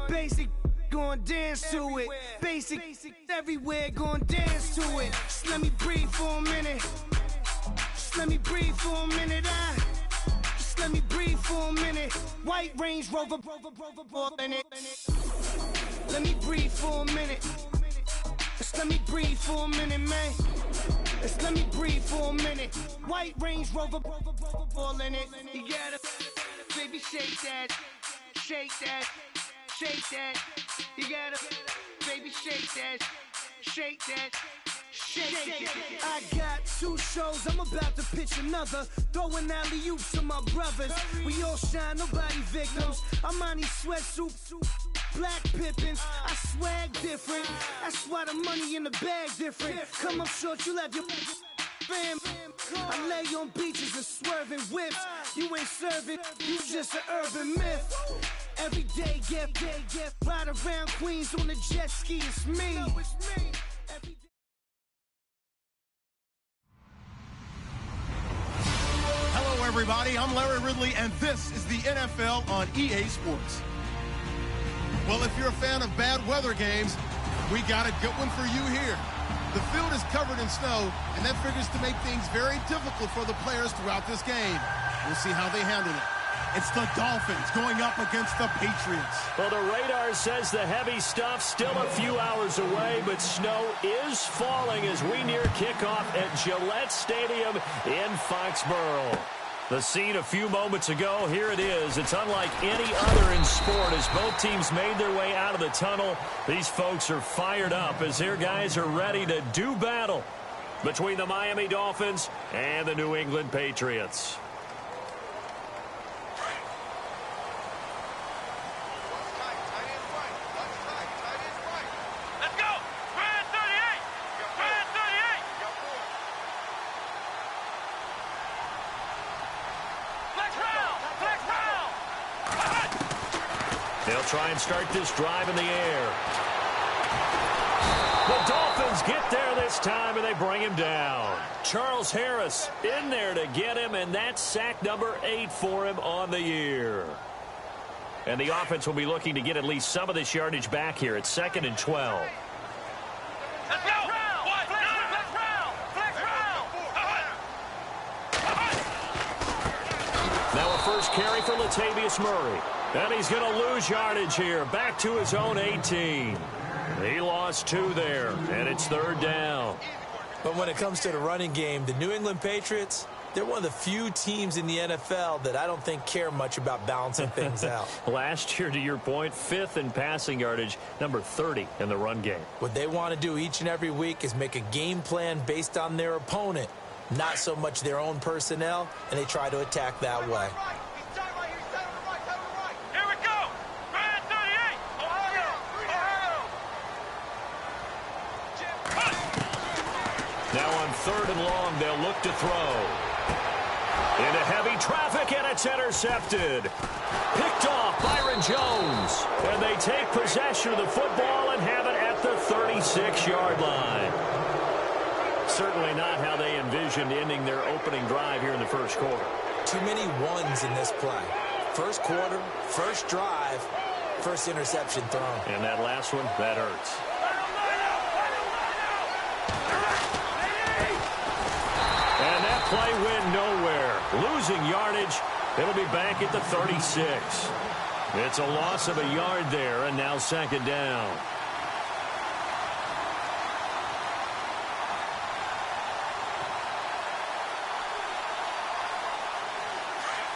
Basic gon' dance to it. Basic everywhere gon' dance to it. Just let me breathe for a minute. Just let me breathe for a minute. Just let me breathe for a minute. White Range Rover, all in it. Let me breathe for a minute. Just let me breathe for a minute, man. Just let me breathe for a minute. White Range Rover, all in it. You gotta, baby, shake that, shake that, shake that. You gotta, baby, shake that, shake that. I got 2 shows, I'm about to pitch another. Throwing alley-oops to my brothers. We all shine, nobody victims. I'm on these sweatsuits, black Pippins. I swag different. That's why the money in the bag different. Come up short, you left your fam. I lay on beaches and swerving whips. You ain't serving, you just an urban myth. Every day, get ride around Queens on the jet ski. It's me. Hello, everybody. I'm Larry Ridley, and this is the NFL on EA Sports. Well, if you're a fan of bad weather games, we got a good one for you here. The field is covered in snow, and that figures to make things very difficult for the players throughout this game. We'll see how they handle it. It's the Dolphins going up against the Patriots. Well, the radar says the heavy stuff still a few hours away, but snow is falling as we near kickoff at Gillette Stadium in Foxborough. The scene a few moments ago, here it is. It's unlike any other in sport as both teams made their way out of the tunnel. These folks are fired up as their guys are ready to do battle between the Miami Dolphins and the New England Patriots. They'll try and start this drive in the air. The Dolphins get there this time, and they bring him down. Charles Harris in there to get him, and that's sack number 8 for him on the year. And the offense will be looking to get at least some of this yardage back here at 2nd and 12. Let's go! Now a first carry for Latavius Murray. And he's going to lose yardage here. Back to his own 18. He lost 2 there, and it's 3rd down. But when it comes to the running game, the New England Patriots, they're one of the few teams in the NFL that I don't think care much about balancing things out. Last year, to your point, 5th in passing yardage, number 30 in the run game. What they want to do each and every week is make a game plan based on their opponent, not so much their own personnel, and they try to attack that way. Now on 3rd and long, they'll look to throw. Into heavy traffic, and it's intercepted. Picked off Byron Jones. And they take possession of the football and have it at the 36-yard line. Certainly not how they envisioned ending their opening drive here in the first quarter. Too many ones in this play. First quarter, first drive, first interception thrown. And that last one, that hurts. And that play went nowhere. Losing yardage. It'll be back at the 36. It's a loss of a yard there, and now 2nd down.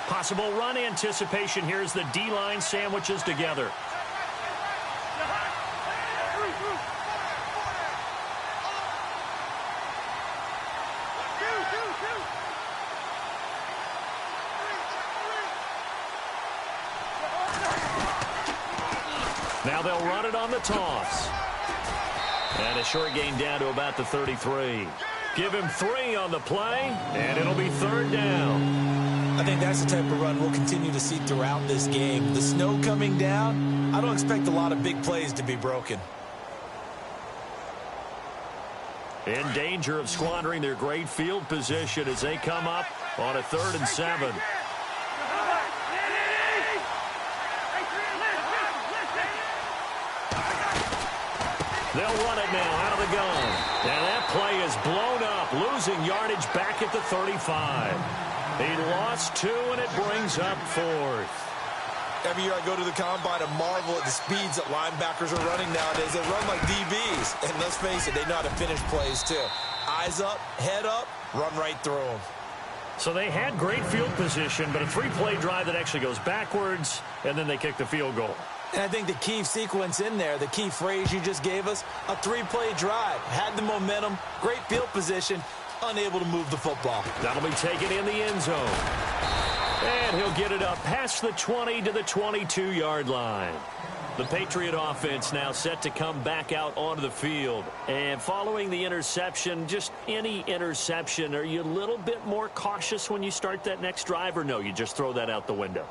Possible run anticipation here as the D-line sandwiches together. Now they'll run it on the toss. And a short gain down to about the 33. Give him 3 on the play, and it'll be 3rd down. I think that's the type of run we'll continue to see throughout this game. The snow coming down, I don't expect a lot of big plays to be broken. In danger of squandering their great field position as they come up on a 3rd and 7. They'll run it now out of the gun. And that play is blown up, losing yardage back at the 35. He lost 2, and it brings up 4th. Every year I go to the combine and marvel at the speeds that linebackers are running nowadays. They run like DBs. And let's face it, they know how to finish plays too. Eyes up, head up, run right through them. So they had great field position, but a 3-play drive that actually goes backwards, and then they kick the field goal. And I think the key sequence in there, the key phrase you just gave us, a 3-play drive. Had the momentum, great field position, unable to move the football. That'll be taken in the end zone. And he'll get it up past the 20 to the 22-yard line. The Patriot offense now set to come back out onto the field. And following the interception, just any interception, are you a little bit more cautious when you start that next drive, or no, you just throw that out the window?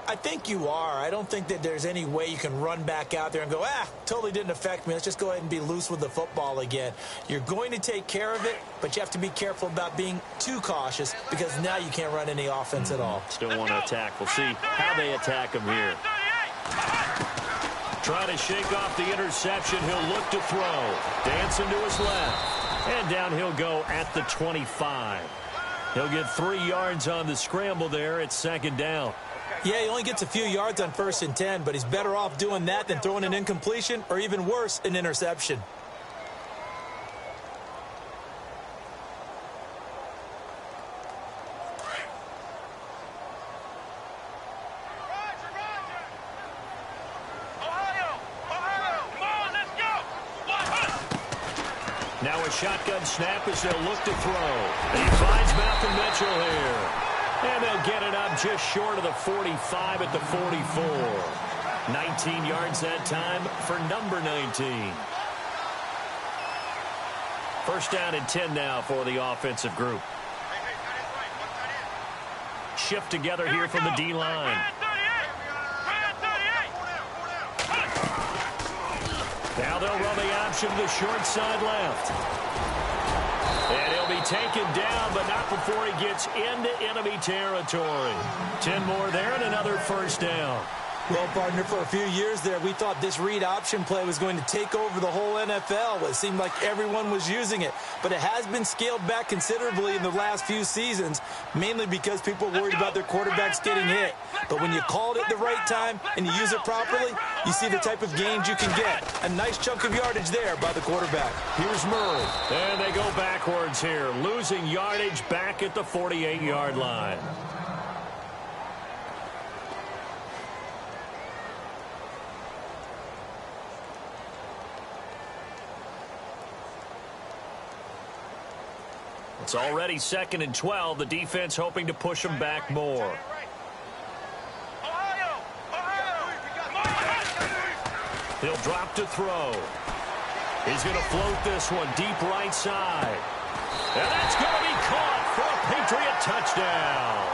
I think you are. I don't think that there's any way you can run back out there and go, totally didn't affect me. Let's just go ahead and be loose with the football again. You're going to take care of it, but you have to be careful about being too cautious because now you can't run any offense at all. Still want to attack. We'll see how they attack him here. Trying to shake off the interception. He'll look to throw. Dancing to his left. And down he'll go at the 25. He'll get 3 yards on the scramble there at 2nd down. Yeah, he only gets a few yards on 1st and 10, but he's better off doing that than throwing an incompletion or even worse, an interception. Now a shotgun snap as they'll look to throw. He finds Malcolm Mitchell here. And they'll get it up just short of the 45 at the 44. 19 yards that time for number 19. 1st down and 10 now for the offensive group. Shift together here from the D-line. Now they'll run the option to the short side left. And he'll be taken down, but not before he gets into enemy territory. 10 more there and another 1st down. Well, partner, for a few years there, we thought this read option play was going to take over the whole NFL. It seemed like everyone was using it. But it has been scaled back considerably in the last few seasons, mainly because people are worried about their quarterbacks getting hit. But when you call it at the right time and you use it properly, you see the type of gains you can get. A nice chunk of yardage there by the quarterback. Here's Murray. And they go backwards here, losing yardage back at the 48-yard line. It's already 2nd and 12. The defense hoping to push them back more. He'll drop to throw. He's going to float this one deep right side. And that's going to be caught for a Patriot touchdown.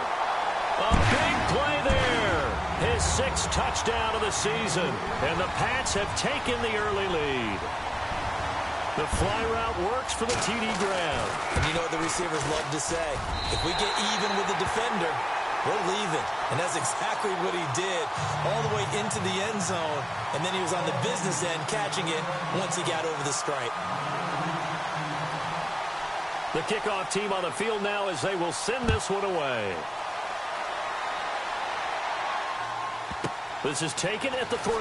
A big play there. His 6th touchdown of the season. And the Pats have taken the early lead. The fly route works for the TD grab. And you know what the receivers love to say? If we get even with the defender, we're leaving. And that's exactly what he did all the way into the end zone. And then he was on the business end catching it once he got over the stripe. The kickoff team on the field now as they will send this one away. This is taken at the 3.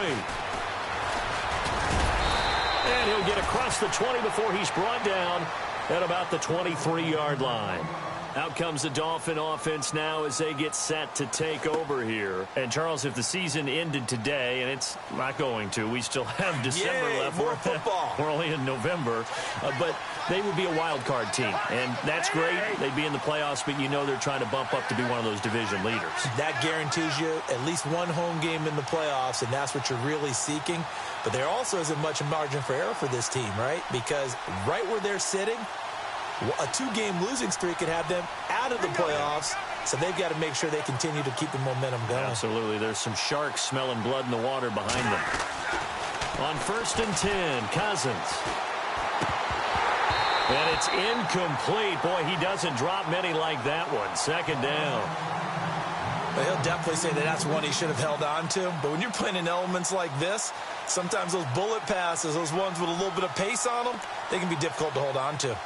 And he'll get across the 20 before he's brought down at about the 23-yard line. Out comes the Dolphin offense now as they get set to take over here. And, Charles, if the season ended today, and it's not going to, we still have December left. More football. We're only in November. But they would be a wild card team. And that's great. They'd be in the playoffs, but you know they're trying to bump up to be one of those division leaders. That guarantees you at least one home game in the playoffs, and that's what you're really seeking. But there also isn't much margin for error for this team, right? Because right where they're sitting, a 2-game losing streak could have them out of the playoffs, so they've got to make sure they continue to keep the momentum going. Absolutely. There's some sharks smelling blood in the water behind them. On 1st and 10, Cousins. And it's incomplete. Boy, he doesn't drop many like that one. 2nd down. But he'll definitely say that that's one he should have held on to. But when you're playing in elements like this, Sometimes those bullet passes, those ones with a little bit of pace on them, they can be difficult to hold on to.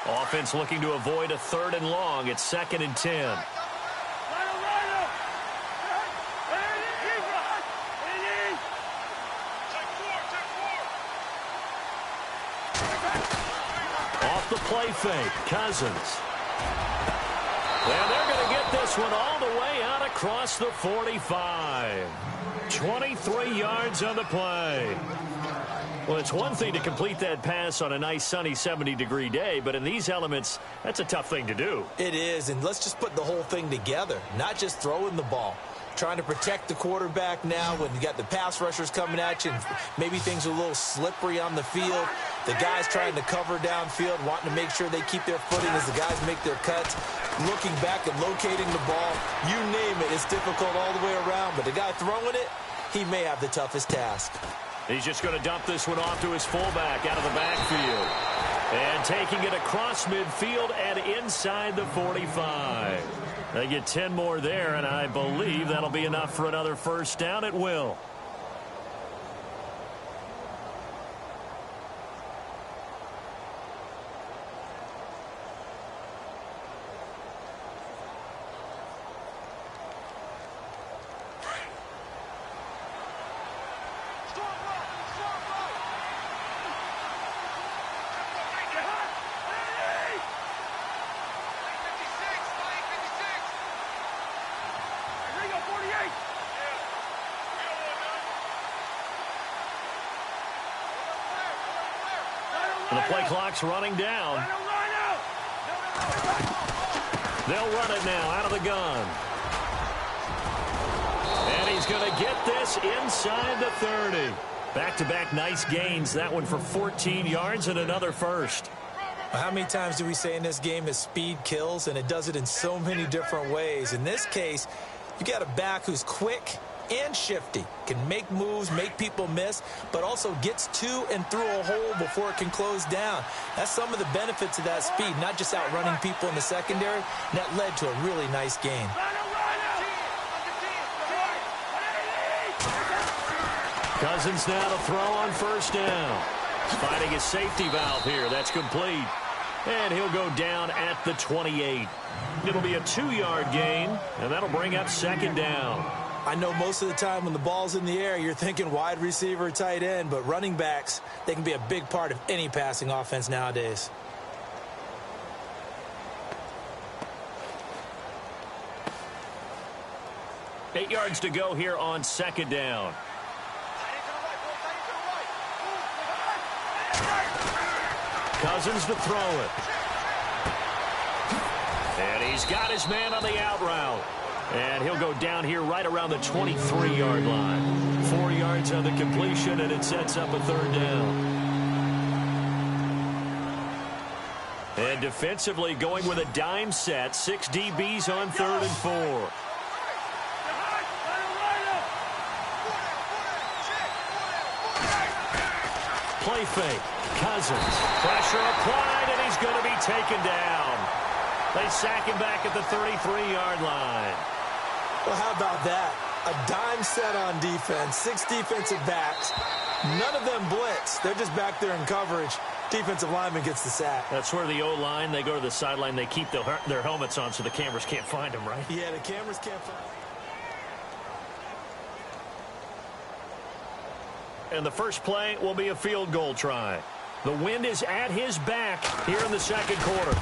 Offense looking to avoid a 3rd and long. It's 2nd and 10. Off the play fake, Cousins. And they're going to get this one all the way out across the 45. 23 yards on the play. Well, it's one thing to complete that pass on a nice sunny 70-degree day, but in these elements, that's a tough thing to do. It is, and let's just put the whole thing together, not just throwing the ball. Trying to protect the quarterback now when you got the pass rushers coming at you, and maybe things are a little slippery on the field. The guys trying to cover downfield, wanting to make sure they keep their footing as the guys make their cuts. Looking back and locating the ball, you name it, it's difficult all the way around. But the guy throwing it, he may have the toughest task. He's just going to dump this one off to his fullback out of the backfield. And taking it across midfield and inside the 45. They get 10 more there, and I believe that'll be enough for another first down. It will. And the play clock's running down. They'll run it now out of the gun. And he's going to get this inside the 30. Back-to-back nice gains. That one for 14 yards and another first. How many times do we say in this game that speed kills, and it does it in so many different ways? In this case, you got a back who's quick and shifty, can make moves, make people miss, but also gets to and through a hole before it can close down. That's some of the benefits of that speed, not just outrunning people in the secondary, and that led to a really nice gain. Cousins now to throw on first down. Finding his safety valve here. That's complete. And he'll go down at the 28. It'll be a 2-yard gain, and that'll bring up 2nd down. I know most of the time when the ball's in the air, you're thinking wide receiver, tight end, but running backs, they can be a big part of any passing offense nowadays. Eight yards to go here on 2nd down. Cousins to throw it. And he's got his man on the out route. And he'll go down here right around the 23-yard line. 4 yards on the completion, and it sets up a 3rd down. And defensively going with a dime set. 6 DBs on 3rd and 4. Play fake. Cousins. Pressure applied, and he's going to be taken down. They sack him back at the 33-yard line. Well, how about that? A dime set on defense, 6 defensive backs. None of them blitz. They're just back there in coverage. Defensive lineman gets the sack. That's where the O-line, they go to the sideline, they keep their helmets on so the cameras can't find them, right? Yeah, the cameras can't find them. And the first play will be a field goal try. The wind is at his back here in the 2nd quarter.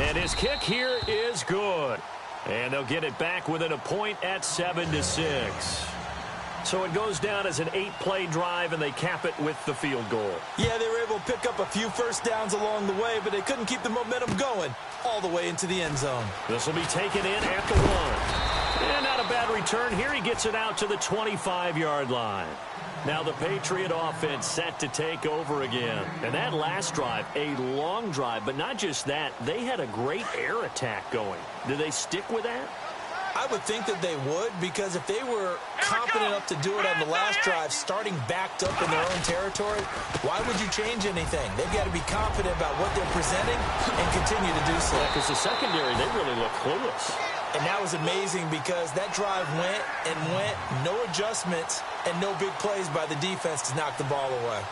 And his kick here is good. And they'll get it back within a point at 7-6. So it goes down as an 8-play drive, and they cap it with the field goal. Yeah, they were able to pick up a few first downs along the way, but they couldn't keep the momentum going all the way into the end zone. This will be taken in at the 1. And not a bad return here. He gets it out to the 25-yard line. Now the Patriot offense set to take over again. And that last drive, a long drive, but not just that. They had a great air attack going. Do they stick with that? I would think that they would, because if they were confident enough to do it on the last drive, starting backed up in their own territory, why would you change anything? They've got to be confident about what they're presenting and continue to do so. Because the secondary, they really look clueless. And that was amazing because that drive went and went, no adjustments, and no big plays by the defense to knock the ball away.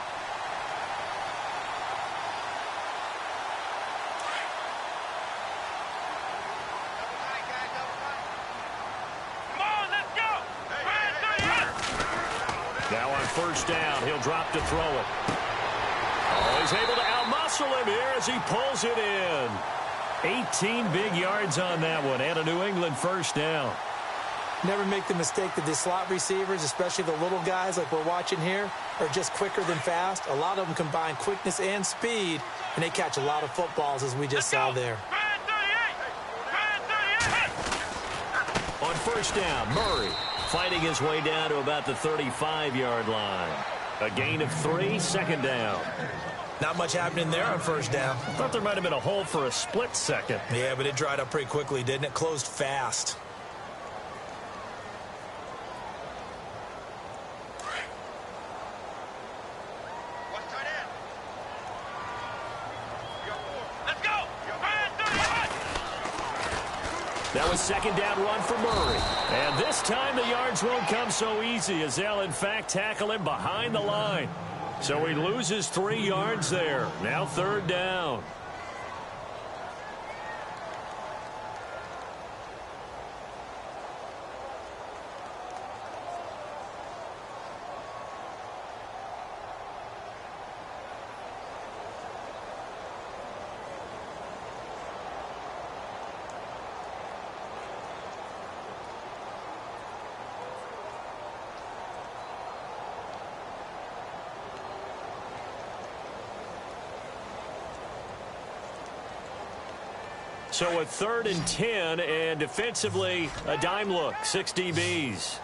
Now on first down, he'll drop to throw it. Oh, he's able to outmuscle him here as he pulls it in. 18 big yards on that one, and a New England first down. Never make the mistake that the slot receivers, especially the little guys like we're watching here, are just quicker than fast. A lot of them combine quickness and speed, and they catch a lot of footballs, as we just saw there. On first down, Murray fighting his way down to about the 35-yard line. A gain of 3, second down. Not much happening there on first down. Thought there might have been a hole for a split second. Yeah, but it dried up pretty quickly, didn't it? Closed fast. That was second down run for Murray. And this time the yards won't come so easy as they'll, in fact, tackle him behind the line. So he loses 3 yards there. Now third down. So a 3rd and 10, and defensively, a dime look, 6 DBs.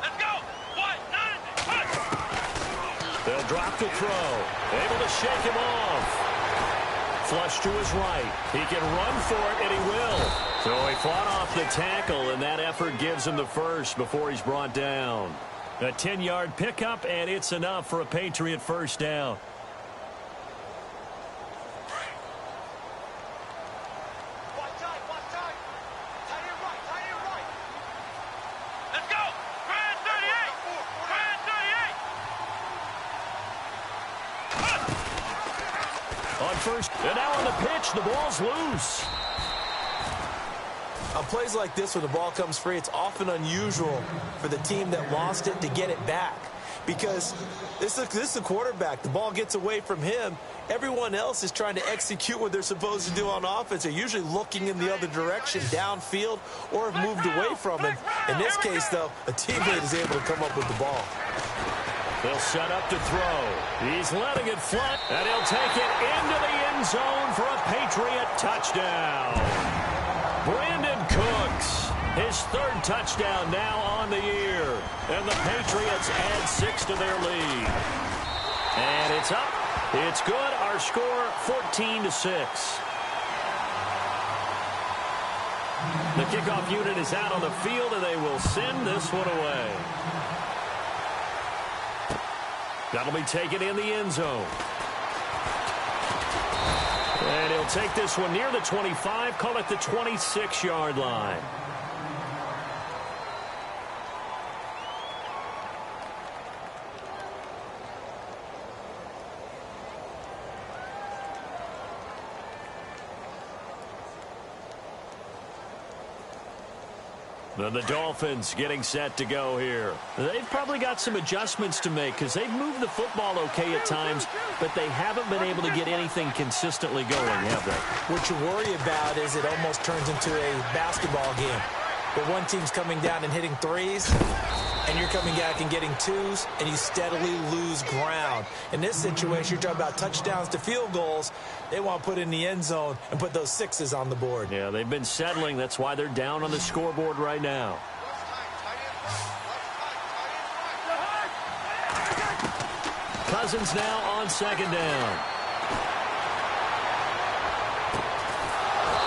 Let's go! 1, 9, They'll drop the throw. Able to shake him off. Flush to his right. He can run for it, and he will. So he fought off the tackle, and that effort gives him the first before he's brought down. A 10-yard pickup, and it's enough for a Patriot first down. First, and now on the pitch, the ball's loose. On plays like this where the ball comes free, it's often unusual for the team that lost it to get it back. Because this is a quarterback. The ball gets away from him. Everyone else is trying to execute what they're supposed to do on offense. They're usually looking in the other direction, downfield, or have moved away from him. In this case, though, a teammate is able to come up with the ball. They'll set up to throw. He's letting it fly, and he'll take it into the end zone for a Patriot touchdown. Brandon Cooks, his 3rd touchdown now on the year. And the Patriots add 6 to their lead. And it's up. It's good. Our score, 14-6. The kickoff unit is out on the field, and they will send this one away. That'll be taken in the end zone. And he'll take this one near the 25, call it the 26-yard line. Then the Dolphins getting set to go here. They've probably got some adjustments to make because they've moved the football okay at times, but they haven't been able to get anything consistently going, have they? What you worry about is it almost turns into a basketball game where one team's coming down and hitting threes, and you're coming back and getting twos, and you steadily lose ground. In this situation, you're talking about touchdowns to field goals. They want to put in the end zone and put those sixes on the board. Yeah, they've been settling. That's why they're down on the scoreboard right now. Cousins now on second down.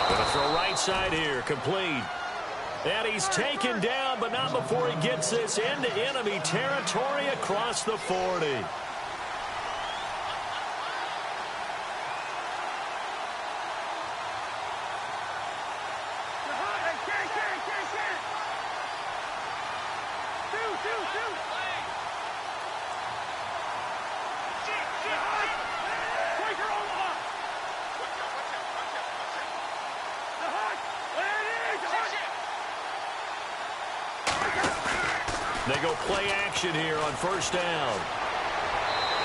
Gonna throw right side here, complete. And he's taken down, but not before he gets this into enemy territory across the 40. They go play action here on first down.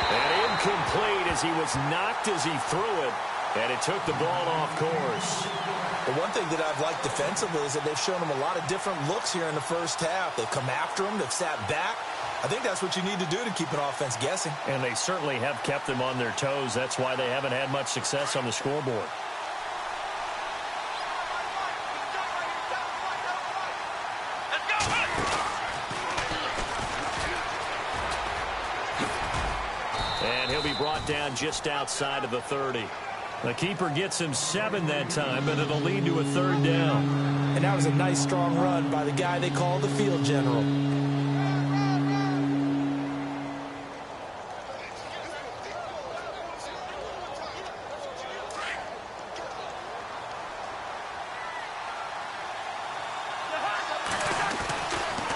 And incomplete as he was knocked as he threw it. And it took the ball off course. The one thing that I've liked defensively is that they've shown him a lot of different looks here in the first half. They've come after him. They've sat back. I think that's what you need to do to keep an offense guessing. And they certainly have kept them on their toes. That's why they haven't had much success on the scoreboard. And he'll be brought down just outside of the 30. The keeper gets him 7 that time, and it'll lead to a third down. And that was a nice, strong run by the guy they call the field general.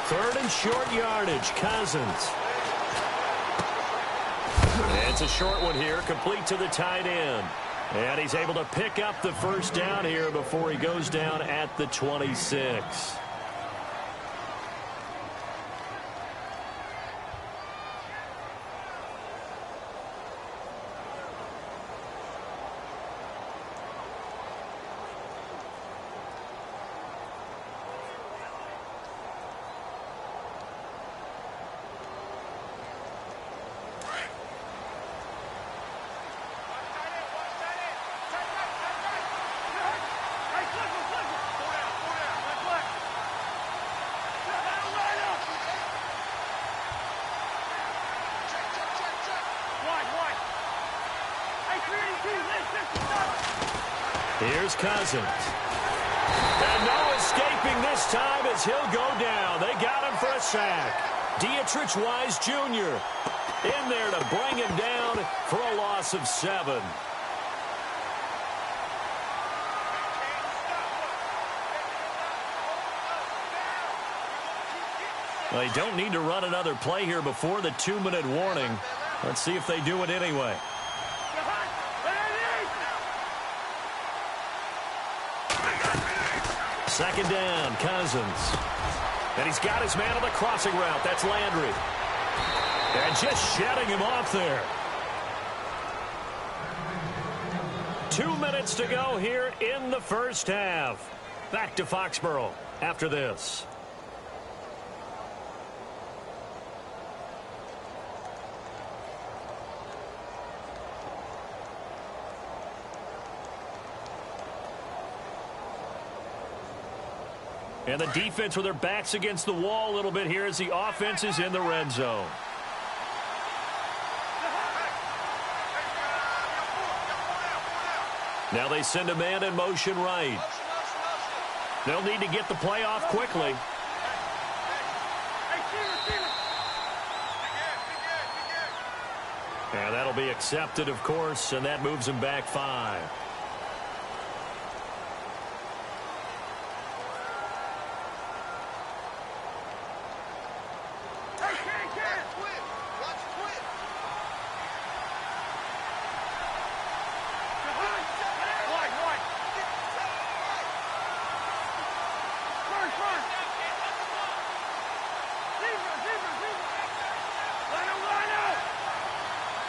Third and short yardage, Cousins. It's a short one here, complete to the tight end. And he's able to pick up the first down here before he goes down at the 26. Here's Cousins. And no escaping this time as he'll go down. They got him for a sack. Dietrich Wise Jr. in there to bring him down for a loss of 7. They don't need to run another play here before the 2-minute warning. Let's see if they do it anyway. Second down, Cousins. And he's got his man on the crossing route. That's Landry. And just shedding him off there. 2 minutes to go here in the first half. Back to Foxborough after this. And the defense with their backs against the wall a little bit here as the offense is in the red zone. Now they send a man in motion right. They'll need to get the play off quickly. And that'll be accepted, of course, and that moves them back 5.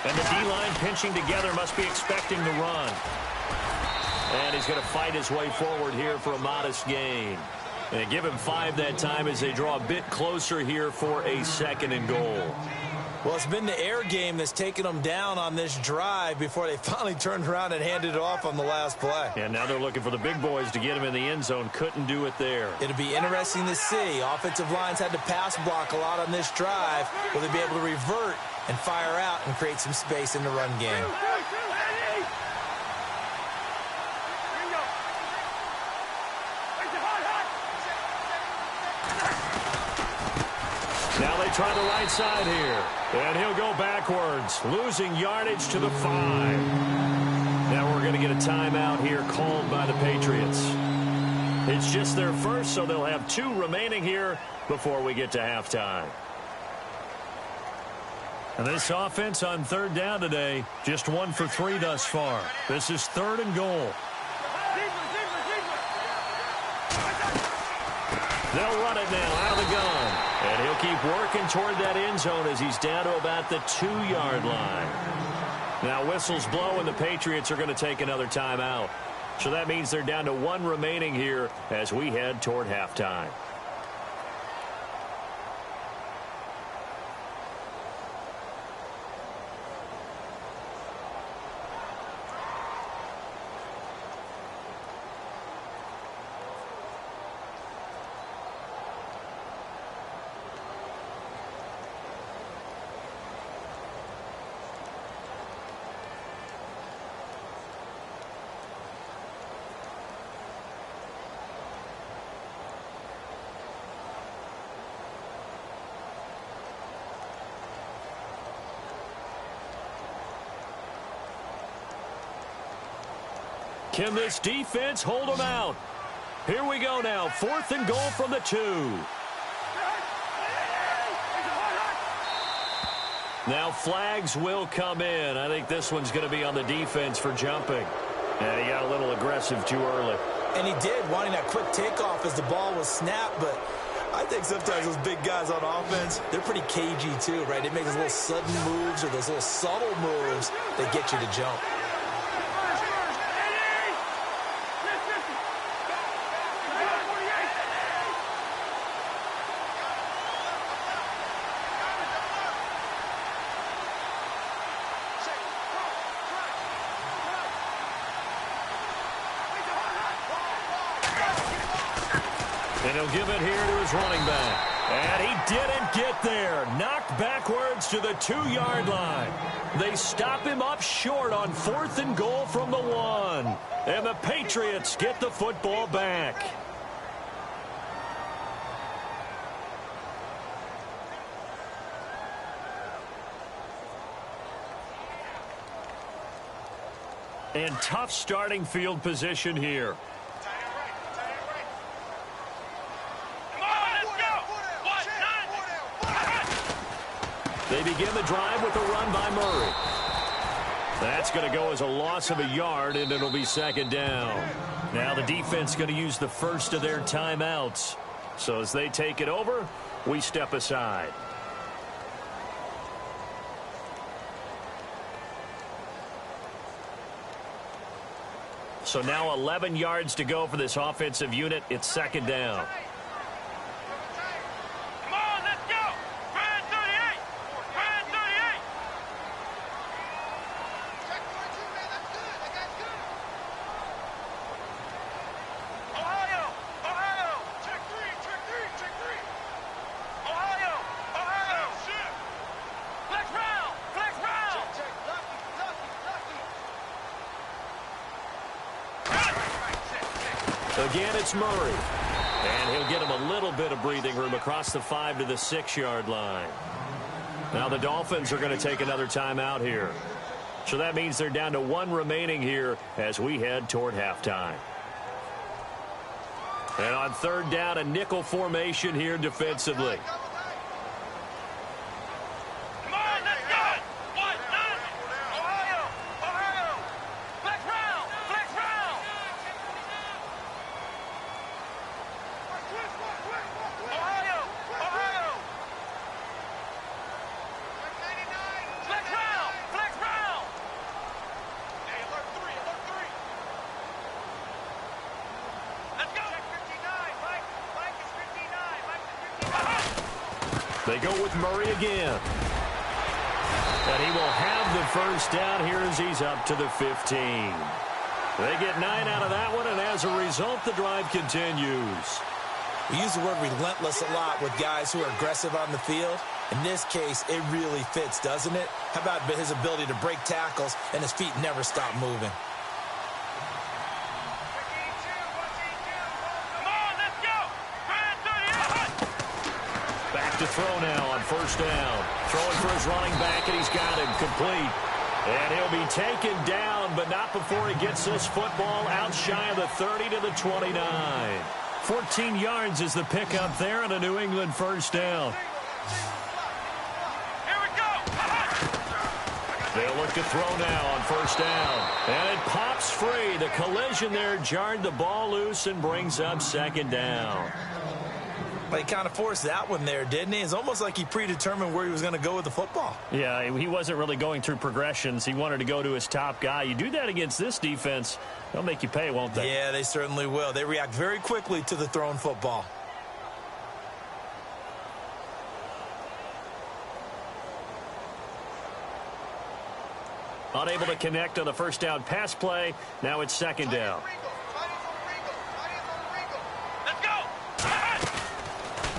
And the D-line pinching together must be expecting the run. And he's going to fight his way forward here for a modest gain. And give him 5 that time as they draw a bit closer here for a 2nd and goal. Well, it's been the air game that's taken them down on this drive before they finally turned around and handed it off on the last play. And now they're looking for the big boys to get him in the end zone. Couldn't do it there. It'll be interesting to see. Offensive lines had to pass block a lot on this drive. Will they be able to revert and fire out and create some space in the run game? Now they try the right side here. And he'll go backwards, losing yardage to the 5. Now we're going to get a timeout here called by the Patriots. It's just their first, so they'll have 2 remaining here before we get to halftime. And this offense on third down today, just 1 for 3 thus far. This is 3rd and goal. They'll run it now out of the gun. And he'll keep working toward that end zone as he's down to about the 2-yard line. Now whistles blow and the Patriots are going to take another timeout. So that means they're down to 1 remaining here as we head toward halftime. Can this defense hold them out? Here we go now. 4th and goal from the 2. Now flags will come in. I think this one's going to be on the defense for jumping. And he got a little aggressive too early. And he did, wanting that quick takeoff as the ball was snapped. But I think sometimes those big guys on offense, they're pretty cagey too, right? They make those little sudden moves or those little subtle moves that get you to jump. And he'll give it here to his running back. And he didn't get there. Knocked backwards to the 2-yard line. They stop him up short on 4th and goal from the 1. And the Patriots get the football back. And tough starting field position here. They begin the drive with a run by Murray. That's going to go as a loss of a yard, and it'll be 2nd down. Now the defense going to use the first of their timeouts. So as they take it over, we step aside. So now 11 yards to go for this offensive unit. It's 2nd down. Again, it's Murray. And he'll get him a little bit of breathing room across the 5 to the 6-yard line. Now the Dolphins are going to take another timeout here. So that means they're down to 1 remaining here as we head toward halftime. And on 3rd down, a nickel formation here defensively. They go with Murray again. And he will have the first down here as he's up to the 15. They get 9 out of that one, and as a result, the drive continues. We use the word relentless a lot with guys who are aggressive on the field. In this case, it really fits, doesn't it? How about his ability to break tackles and his feet never stop moving? Back to throw now on first down. Throwing for his running back, and he's got him complete. And he'll be taken down, but not before he gets this football out shy of the 30 to the 29. 14 yards is the pickup there, and a New England first down. Here we go. They'll look to throw now on first down. And it pops free. The collision there jarred the ball loose and brings up second down. But he kind of forced that one there, didn't he? It's almost like he predetermined where he was going to go with the football. Yeah, he wasn't really going through progressions. He wanted to go to his top guy. You do that against this defense, they'll make you pay, won't they? Yeah, they certainly will. They react very quickly to the thrown football. Unable to connect on the first down pass play. Now it's second down. Let's go.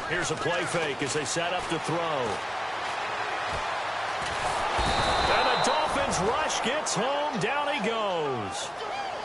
Here's a play fake as they set up to throw. And the Dolphins rush gets home. Down he goes.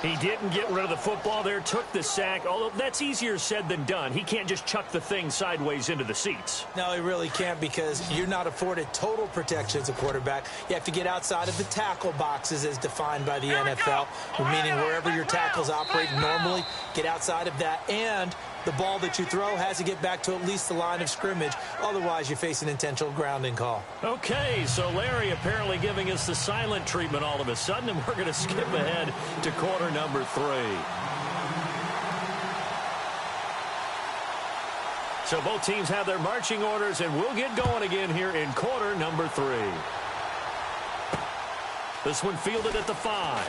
He didn't get rid of the football there, took the sack, although that's easier said than done. He can't just chuck the thing sideways into the seats. No, he really can't, because you're not afforded total protection as a quarterback. You have to get outside of the tackle boxes as defined by the NFL, meaning wherever your tackles operate normally, get outside of that, and the ball that you throw has to get back to at least the line of scrimmage. Otherwise, you face an intentional grounding call. Okay, so Larry apparently giving us the silent treatment all of a sudden, and we're going to skip ahead to quarter number 3. So both teams have their marching orders, and we'll get going again here in quarter number 3. This one fielded at the 5.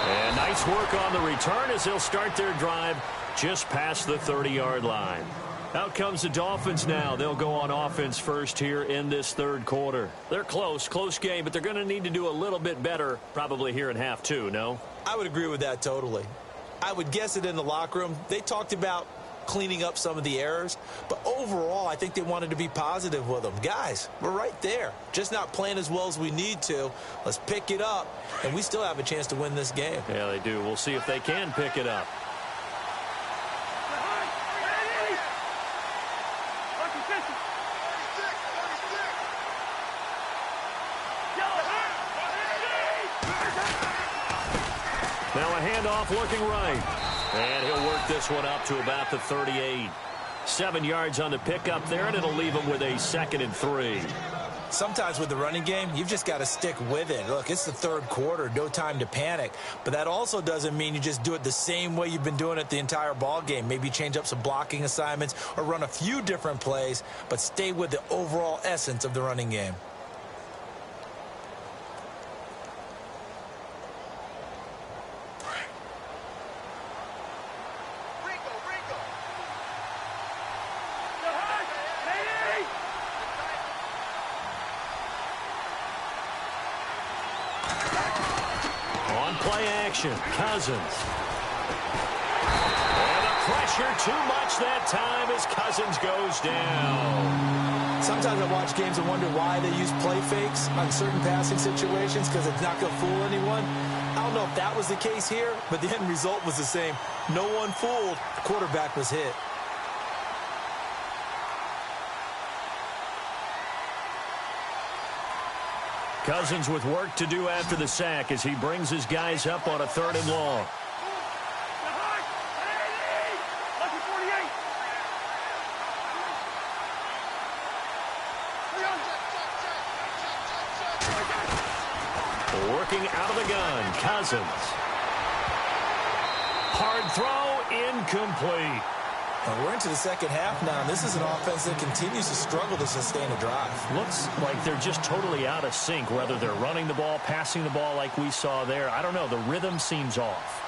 And nice work on the return as they'll start their drive just past the 30-yard line. Out comes the Dolphins now. They'll go on offense first here in this third quarter. They're close game, but they're going to need to do a little bit better probably here in half 2, no? I would agree with that totally. I would guess it in the locker room. They talked about cleaning up some of the errors, but overall I think they wanted to be positive with them. Guys, we're right there, just not playing as well as we need to. Let's pick it up, and we still have a chance to win this game. Yeah, they do. We'll see if they can pick it up. Now a handoff looking right. And he'll work this one up to about the 38. 7 yards on the pickup there, and it'll leave him with a 2nd and 3. Sometimes with the running game, you've just got to stick with it. Look, it's the third quarter, no time to panic. But that also doesn't mean you just do it the same way you've been doing it the entire ball game. Maybe change up some blocking assignments or run a few different plays, but stay with the overall essence of the running game. Cousins. And the pressure too much that time as Cousins goes down. Sometimes I watch games and wonder why they use play fakes on certain passing situations, because it's not going to fool anyone. I don't know if that was the case here, but the end result was the same. No one fooled. The quarterback was hit. Cousins with work to do after the sack as he brings his guys up on a 3rd and long. Working out of the gun, Cousins. Hard throw, incomplete. And we're into the second half now, and this is an offense that continues to struggle to sustain a drive. Looks like they're just totally out of sync, whether they're running the ball, passing the ball like we saw there. I don't know. The rhythm seems off.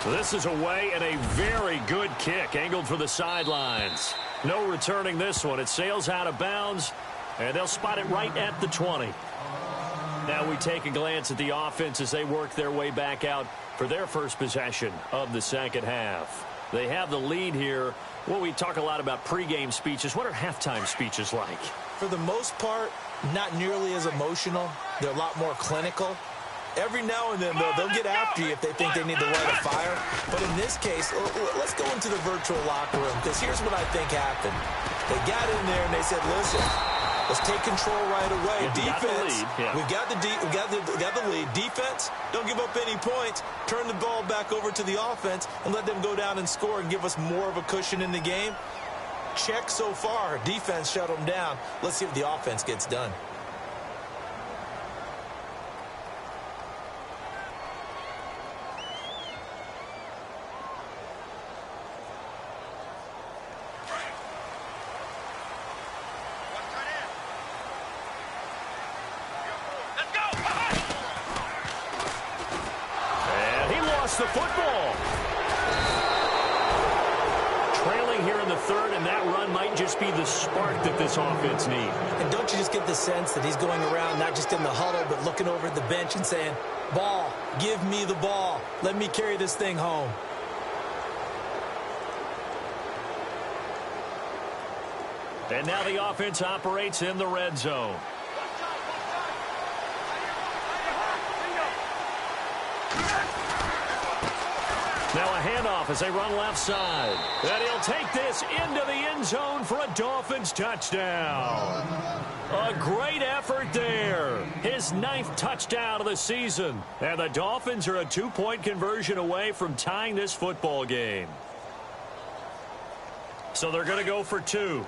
So this is away, and a very good kick angled for the sidelines. No returning this one. It sails out of bounds, and they'll spot it right at the 20. Now we take a glance at the offense as they work their way back out for their first possession of the second half. They have the lead here. Well, we talk a lot about pregame speeches. What are halftime speeches like? For the most part, not nearly as emotional. They're a lot more clinical. Every now and then, though, they'll get after you if they think they need to light a fire. But in this case, let's go into the virtual locker room, because here's what I think happened. They got in there and they said, listen, let's take control right away. Defense, we've got the lead. Defense, don't give up any points. Turn the ball back over to the offense and let them go down and score and give us more of a cushion in the game. Check so far. Defense shut them down. Let's see if the offense gets done. The football. Trailing here in the third, and that run might just be the spark that this offense needs. And don't you just get the sense that he's going around not just in the huddle, but looking over at the bench and saying, ball, give me the ball. Let me carry this thing home. And now the offense operates in the red zone. Now a handoff as they run left side. And he'll take this into the end zone for a Dolphins touchdown. A great effort there. His 9th touchdown of the season. And the Dolphins are a 2-point conversion away from tying this football game. So they're going to go for 2.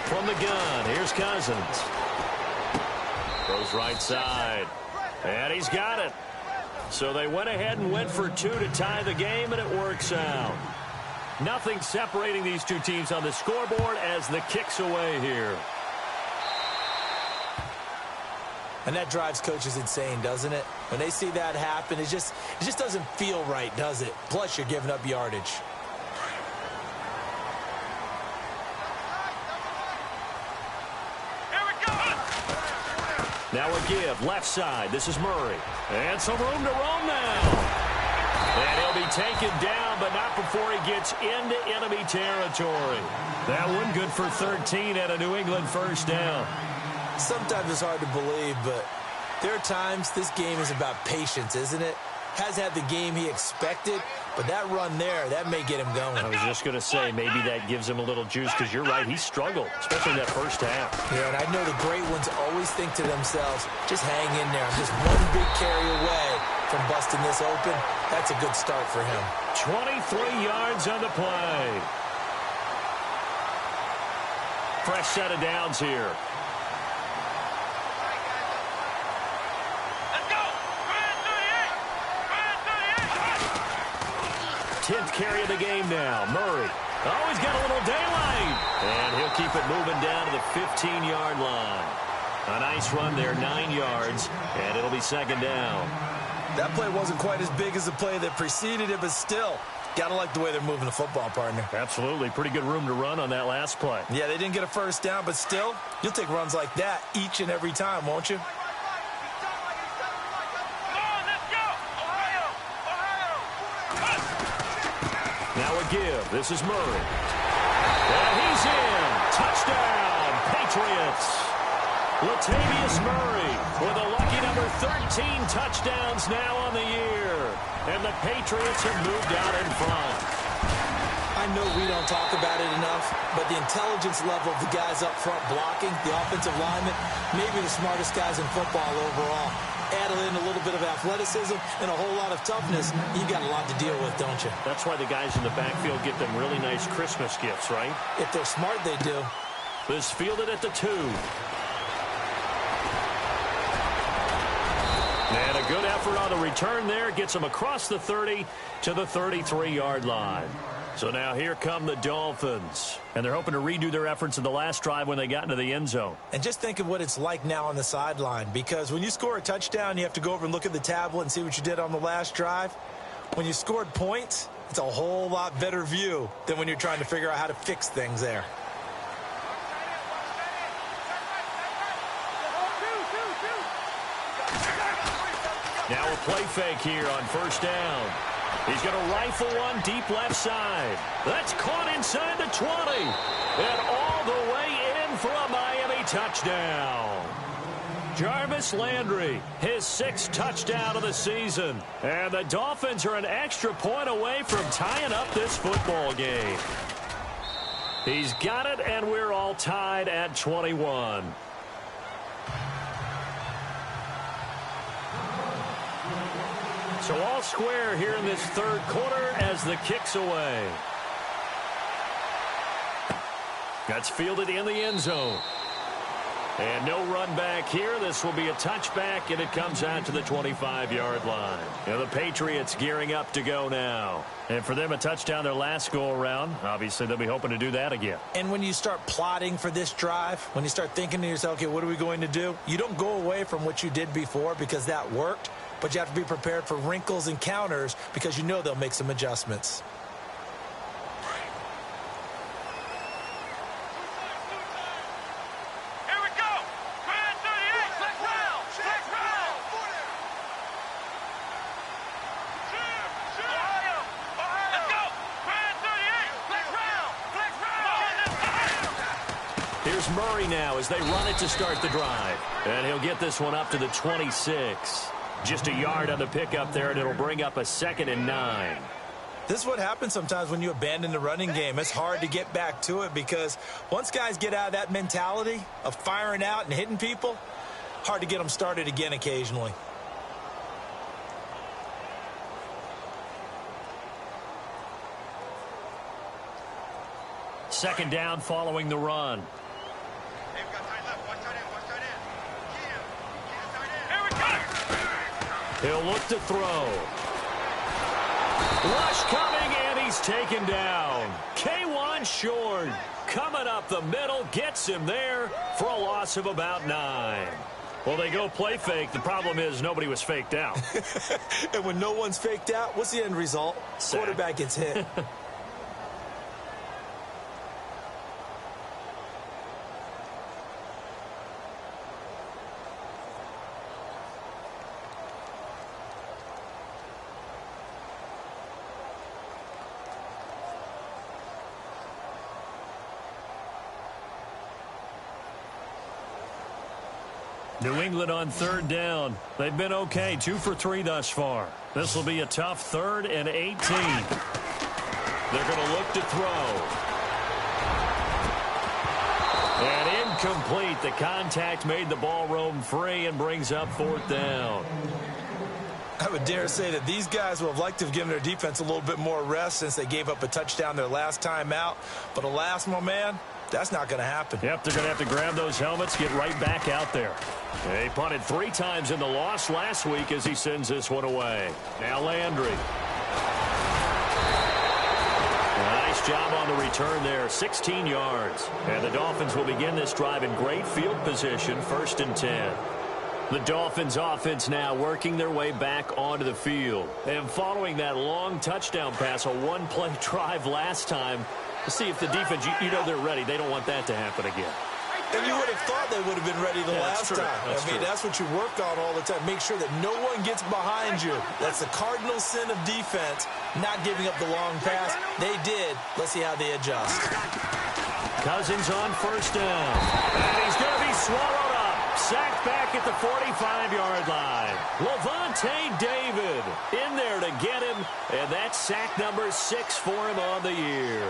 From the gun, here's Cousins. Goes right side. And he's got it. So they went ahead and went for 2 to tie the game, and it works out. Nothing separating these two teams on the scoreboard as the kick's away here. And that drives coaches insane, doesn't it? When they see that happen, it just doesn't feel right, does it? Plus, you're giving up yardage. Now a give, left side. This is Murray. And some room to roam now. And he'll be taken down, but not before he gets into enemy territory. That one good for 13 at a New England first down. Sometimes it's hard to believe, but there are times this game is about patience, isn't it? Has had the game he expected, but that run there, that may get him going. I was just going to say, maybe that gives him a little juice, because you're right, he struggled, especially in that first half. Yeah, and I know the great ones always think to themselves, just hang in there. I'm just one big carry away from busting this open. That's a good start for him. 23 yards on the play. Fresh set of downs here. 10th carry of the game now. Murray. Oh, he's got a little daylight. And he'll keep it moving down to the 15-yard line. A nice run there, 9 yards, and it'll be second down. That play wasn't quite as big as the play that preceded it, but still, got to like the way they're moving the football, partner. Absolutely. Pretty good room to run on that last play. Yeah, they didn't get a first down, but still, you'll take runs like that each and every time, won't you? Now a give. This is Murray. And he's in. Touchdown, Patriots. Latavius Murray with a lucky number 13 touchdowns now on the year. And the Patriots have moved out in front. I know we don't talk about it enough, but the intelligence level of the guys up front blocking, the offensive linemen, maybe the smartest guys in football overall. Add in a little bit of athleticism and a whole lot of toughness, you've got a lot to deal with, don't you? That's why the guys in the backfield get them really nice Christmas gifts, right? If they're smart, they do. This fielded at the 2. And a good effort on the return there. Gets them across the 30 to the 33-yard line. So now here come the Dolphins. And they're hoping to redo their efforts in the last drive when they got into the end zone. And just think of what it's like now on the sideline. Because when you score a touchdown, you have to go over and look at the tablet and see what you did on the last drive. When you scored points, it's a whole lot better view than when you're trying to figure out how to fix things there. Now a play fake here on first down. He's going to rifle one deep left side. That's caught inside the 20. And all the way in for a Miami touchdown. Jarvis Landry, his 6th touchdown of the season. And the Dolphins are an extra point away from tying up this football game. He's got it, and we're all tied at 21. So all square here in this third quarter as the kick's away. That's fielded in the end zone. And no run back here. This will be a touchback, and it comes out to the 25-yard line. And the Patriots gearing up to go now. And for them, a touchdown their last go-around. Obviously, they'll be hoping to do that again. And when you start plotting for this drive, when you start thinking to yourself, okay, what are we going to do? You don't go away from what you did before because that worked, but you have to be prepared for wrinkles and counters because you know they'll make some adjustments. Here's Murray now as they run it to start the drive. And he'll get this one up to the 26. Just a yard on the pickup there, and it'll bring up a 2nd and 9. This is what happens sometimes when you abandon the running game. It's hard to get back to it because once guys get out of that mentality of firing out and hitting people, hard to get them started again occasionally. Second down following the run. He'll look to throw. Rush coming, and he's taken down. K1 Short coming up the middle, gets him there for a loss of about 9. Well, they go play fake. The problem is nobody was faked out. And when no one's faked out, what's the end result? Sack. Quarterback gets hit. New England on third down. They've been okay, 2 for 3 thus far. This will be a tough 3rd and 18. They're going to look to throw. And incomplete. The contact made the ball roam free and brings up 4th down. I would dare say that these guys would have liked to have given their defense a little bit more rest since they gave up a touchdown their last time out. But alas, my man, that's not going to happen. Yep, they're going to have to grab those helmets, get right back out there. They punted 3 times in the loss last week as he sends this one away. Now Landry. Nice job on the return there, 16 yards. And the Dolphins will begin this drive in great field position, 1st and 10. The Dolphins offense now working their way back onto the field. And following that long touchdown pass, a one-play drive last time, to see if the defense, you know they're ready. They don't want that to happen again. And you would have thought they would have been ready the last time. That's what you work on all the time. Make sure that no one gets behind you. That's the cardinal sin of defense, not giving up the long pass. They did. Let's see how they adjust. Cousins on first down. And he's going to be swallowed up. Sacked back at the 45-yard line. Levante David in there to get him. And that's sack number 6 for him on the year.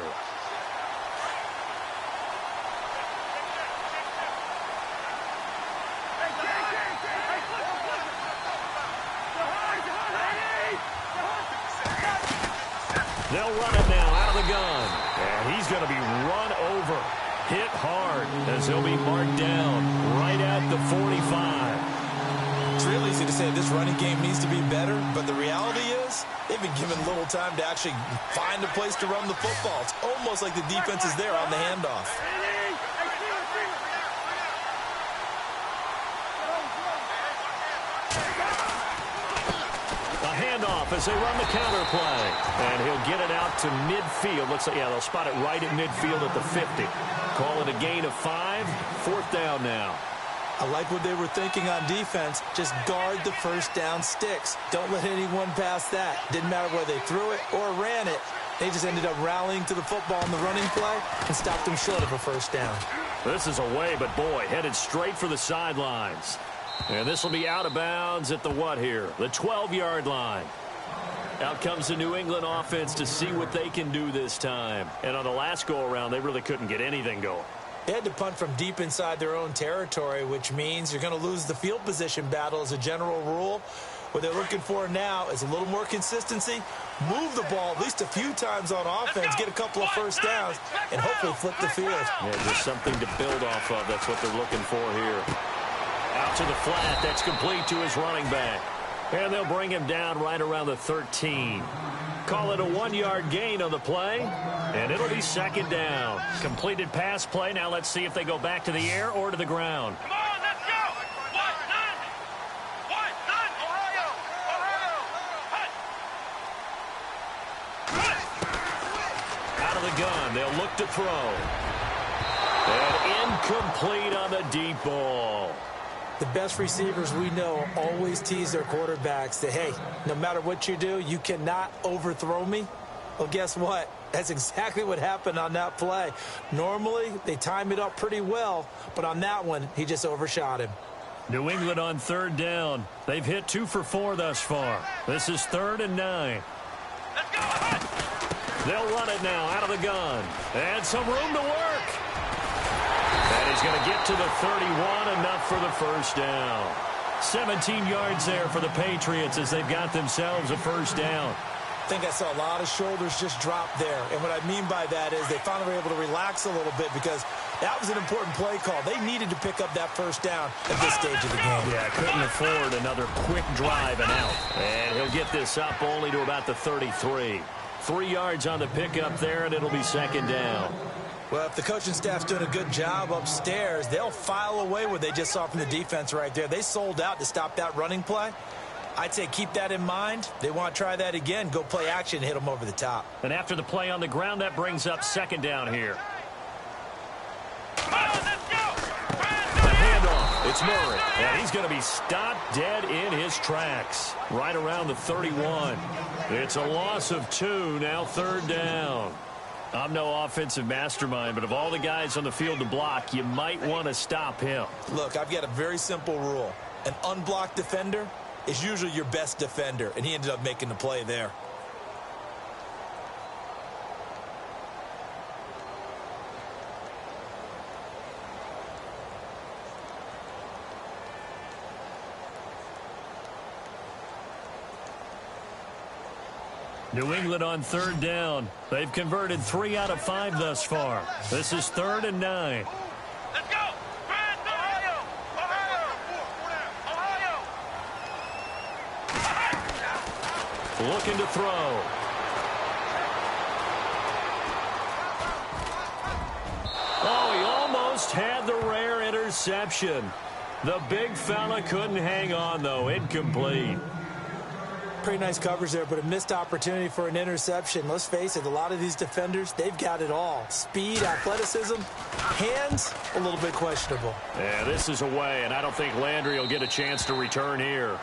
They'll run it now out of the gun. And he's going to be run over. Hit hard as he'll be marked down right at the 45. It's real easy to say this running game needs to be better, but the reality is they've been given little time to actually find a place to run the football. It's almost like the defense is there on the handoff. Handoff as they run the counter play. And he'll get it out to midfield. Looks like, yeah, they'll spot it right at midfield at the 50. Call it a gain of 5. 4th down now. I like what they were thinking on defense. Just guard the first down sticks. Don't let anyone pass that. Didn't matter whether they threw it or ran it. They just ended up rallying to the football in the running play and stopped them short of a first down. This is away, but boy, headed straight for the sidelines. And this will be out of bounds at the what here? The 12-yard line. Out comes the New England offense to see what they can do this time. And on the last go-around, they really couldn't get anything going. They had to punt from deep inside their own territory, which means you're going to lose the field position battle as a general rule. What they're looking for now is a little more consistency, move the ball at least a few times on offense, get a couple of first downs, and hopefully flip the field. Yeah, just something to build off of. That's what they're looking for here. Out to the flat. That's complete to his running back. And they'll bring him down right around the 13. Call it a 1-yard gain on the play, and it'll be second down. Completed pass play. Now let's see if they go back to the air or to the ground. Come on, let's go. What, none? What, none? Ohio. Out of the gun. They'll look to throw. And incomplete on the deep ball. The best receivers we know always tease their quarterbacks that, hey, no matter what you do, you cannot overthrow me. Well, guess what? That's exactly what happened on that play. Normally, they time it up pretty well, but on that one, he just overshot him. New England on third down. They've hit 2 for 4 thus far. This is 3rd and 9. Let's go. They'll run it now out of the gun. And some room to work. And he's going to get to the 31, enough for the first down. 17 yards there for the Patriots as they've got themselves a first down. I think I saw a lot of shoulders just drop there. And what I mean by that is they finally were able to relax a little bit because that was an important play call. They needed to pick up that first down at this stage of the game. Yeah, couldn't afford another quick drive and out. And he'll get this up only to about the 33. 3 yards on the pickup there, and it'll be second down. Well, if the coaching staff's doing a good job upstairs, they'll file away what they just saw from the defense right there. They sold out to stop that running play. I'd say keep that in mind. They want to try that again. Go play action, hit them over the top. And after the play on the ground, that brings up second down here. Come on, let's go. The handoff. It's Murray. And he's going to be stopped dead in his tracks. Right around the 31. It's a loss of 2, now third down. I'm no offensive mastermind, but of all the guys on the field to block, you might want to stop him. Look, I've got a very simple rule. An unblocked defender is usually your best defender, and he ended up making the play there. New England on third down. They've converted 3 out of 5 thus far. This is 3rd and 9. Let's go. Ohio. Looking to throw. Oh, he almost had the rare interception. The big fella couldn't hang on, though. Incomplete. Pretty nice coverage there, but a missed opportunity for an interception. Let's face it, a lot of these defenders, they've got it all. Speed, athleticism, hands, a little bit questionable. Yeah, this is away, and I don't think Landry will get a chance to return here.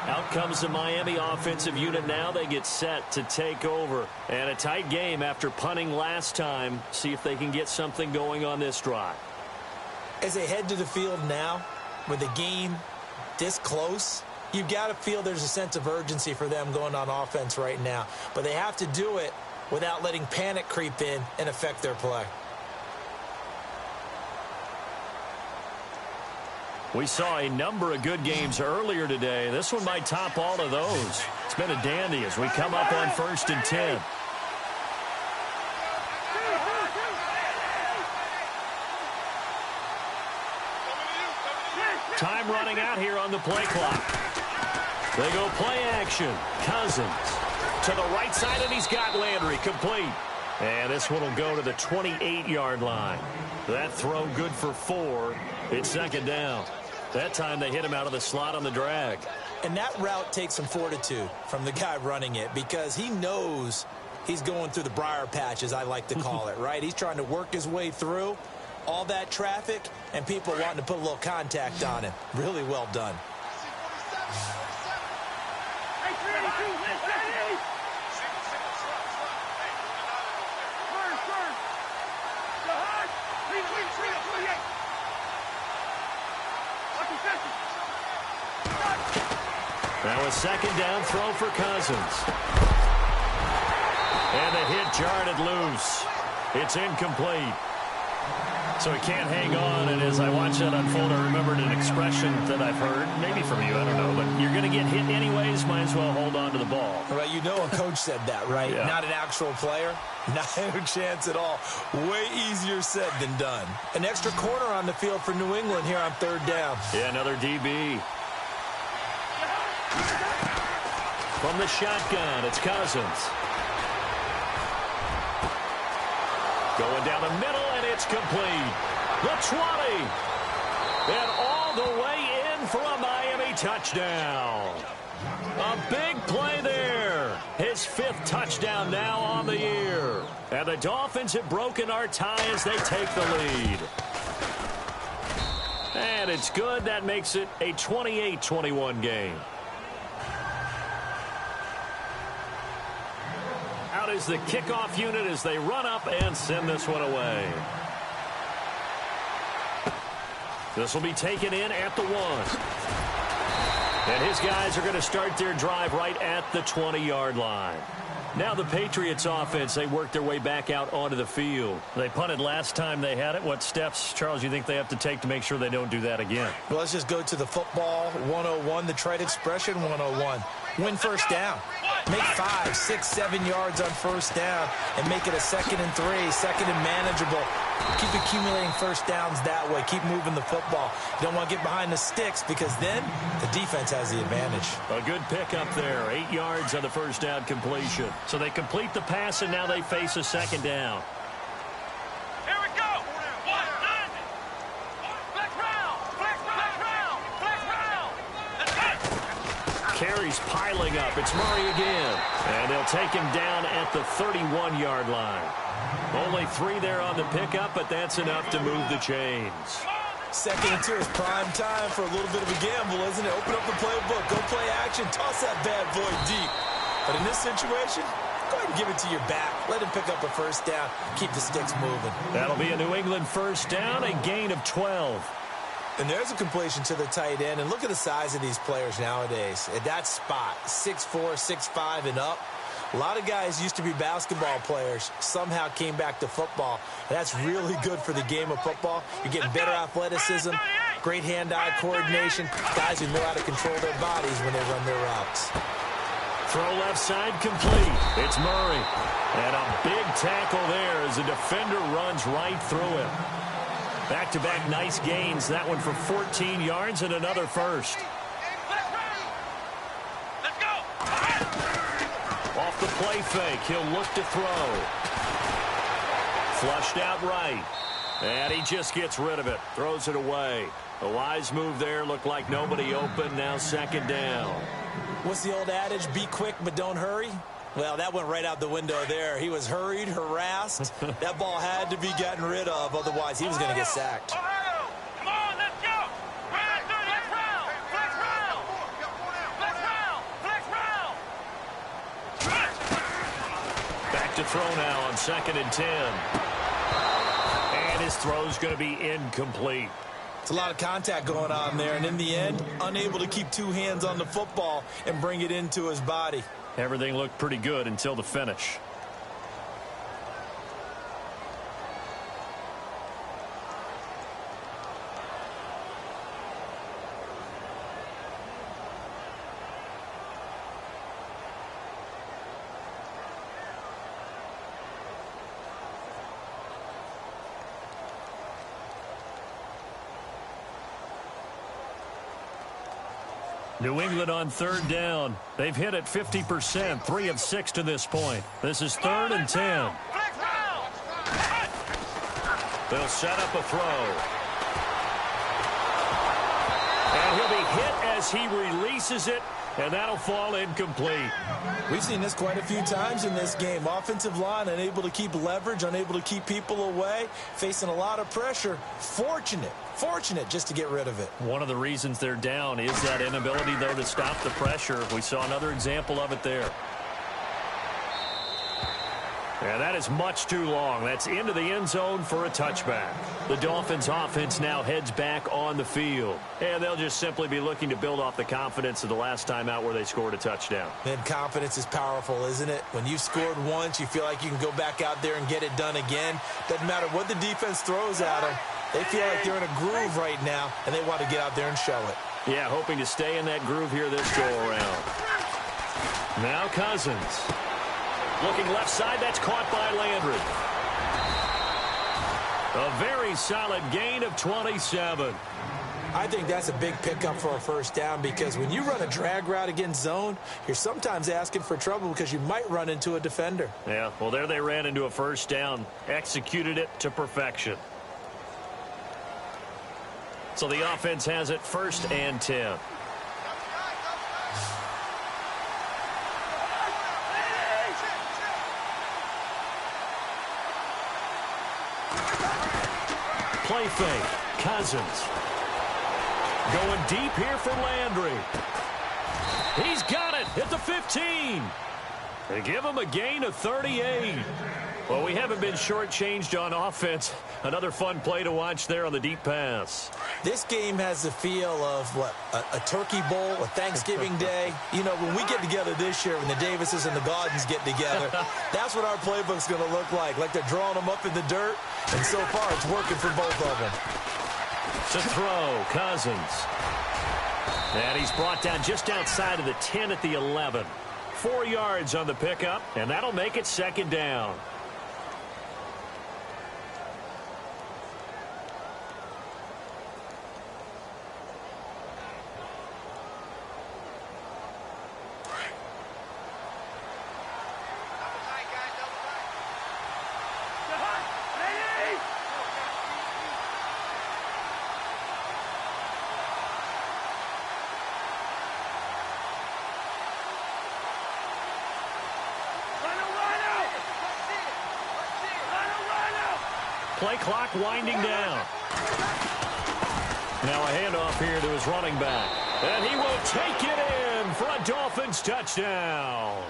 Out comes the Miami offensive unit now. They get set to take over. And a tight game after punting last time. See if they can get something going on this drive. As they head to the field now, with the game this close, you've got to feel there's a sense of urgency for them going on offense right now. But they have to do it without letting panic creep in and affect their play. We saw a number of good games earlier today. This one might top all of those. It's been a dandy as we come up on 1st and 10. Time running out here on the play clock. They go play action. Cousins to the right side, and he's got Landry complete. And this one will go to the 28-yard line. That throw good for 4. It's second down. That time they hit him out of the slot on the drag. And that route takes some fortitude from the guy running it because he knows he's going through the briar patch, as I like to call it, right? He's trying to work his way through. All that traffic and people wanting to put a little contact on him. Really well done. Now a second down throw for Cousins. And the hit jarred it loose. It's incomplete. So he can't hang on, and as I watch that unfold, I remembered an expression that I've heard, maybe from you, I don't know, but you're going to get hit anyways, might as well hold on to the ball. Right, you know a coach said that, right? Yeah. Not an actual player. Not a chance at all. Way easier said than done. An extra corner on the field for New England here on third down. Yeah, another DB. From the shotgun, it's Cousins. Going down the middle, and it's complete. The 20. And all the way in for a Miami touchdown. A big play there. His 5th touchdown now on the year. And the Dolphins have broken our tie as they take the lead. And it's good. That makes it a 28-21 game. Out is the kickoff unit as they run up and send this one away. This will be taken in at the 1. And his guys are going to start their drive right at the 20-yard line. Now the Patriots offense, they work their way back out onto the field. They punted last time they had it. What steps, Charles, you think they have to take to make sure they don't do that again? Well, let's just go to the football 101, the trite expression 101. Win first down. Make 5, 6, 7 yards on first down and make it a 2nd and 3, 2nd and manageable. Keep accumulating first downs that way. Keep moving the football. You don't want to get behind the sticks because then the defense has the advantage. A good pickup there. 8 yards on the first down completion. So they complete the pass, and now they face a 2nd down. Here we go. 1, 9. Flex round. Flex round. Flex round. Let's go. Carries piling up. It's Murray again. And they'll take him down at the 31-yard line. Only 3 there on the pickup, but that's enough to move the chains. 2nd and 2 is prime time for a little bit of a gamble, isn't it? Open up the playbook. Go play action. Toss that bad boy deep. But in this situation, go ahead and give it to your back. Let him pick up a first down. Keep the sticks moving. That'll be a New England first down, a gain of 12. And there's a completion to the tight end. And look at the size of these players nowadays. At that spot, 6'4", 6'5", and up. A lot of guys used to be basketball players, somehow came back to football. And that's really good for the game of football. You're getting better athleticism, great hand-eye coordination, guys who know how to control their bodies when they run their routes. Throw left side complete. It's Murray. And a big tackle there as the defender runs right through him. Back-to-back nice gains. That one for 14 yards and another first. Let's go. Off the play fake, he'll look to throw. Flushed out right. And he just gets rid of it. Throws it away. A wise move there. Looked like nobody open. Now 2nd down. What's the old adage? Be quick, but don't hurry. Well, that went right out the window there. He was hurried, harassed. That ball had to be gotten rid of. Otherwise, he was going to get sacked. Ohio. Come on, let's go. Round 30. Flex round. Flex round. Flex round. Flex round. Back to throw now on 2nd and 10. And his throw's going to be incomplete. It's a lot of contact going on there, and in the end, unable to keep 2 hands on the football and bring it into his body. Everything looked pretty good until the finish. New England on 3rd down. They've hit it 50%, 3 of 6 to this point. This is 3rd and 10. They'll set up a throw. And he'll be hit as he releases it and that'll fall incomplete. We've seen this quite a few times in this game. Offensive line unable to keep leverage, unable to keep people away, facing a lot of pressure. Fortunate just to get rid of it. One of the reasons they're down is that inability, though, to stop the pressure. We saw another example of it there. And that is much too long. That's into the end zone for a touchback. The Dolphins offense now heads back on the field. And they'll just simply be looking to build off the confidence of the last time out where they scored a touchdown. And confidence is powerful, isn't it? When you've scored once, you feel like you can go back out there and get it done again. Doesn't matter what the defense throws at them. They feel like they're in a groove right now, and they want to get out there and show it. Yeah, hoping to stay in that groove here this go-around. Now Cousins. Looking left side, that's caught by Landry. A very solid gain of 27. I think that's a big pickup for a first down because when you run a drag route against zone, you're sometimes asking for trouble because you might run into a defender. Yeah, well, there they ran into a first down, executed it to perfection. So the offense has it 1st and 10. Play fake. Cousins. Going deep here for Landry. He's got it at the 15. They give him a gain of 38. Well, we haven't been shortchanged on offense. Another fun play to watch there on the deep pass. This game has the feel of, what, a turkey bowl, a Thanksgiving day. You know, when we get together this year, when the Davises and the Gaudens get together, that's what our playbook's going to look like they're drawing them up in the dirt, and so far it's working for both of them. To throw, Cousins. And he's brought down just outside of the 10 at the 11. 4 yards on the pickup, and that'll make it 2nd down. Play clock winding down. Now a handoff here to his running back. And he will take it in for a Dolphins touchdown.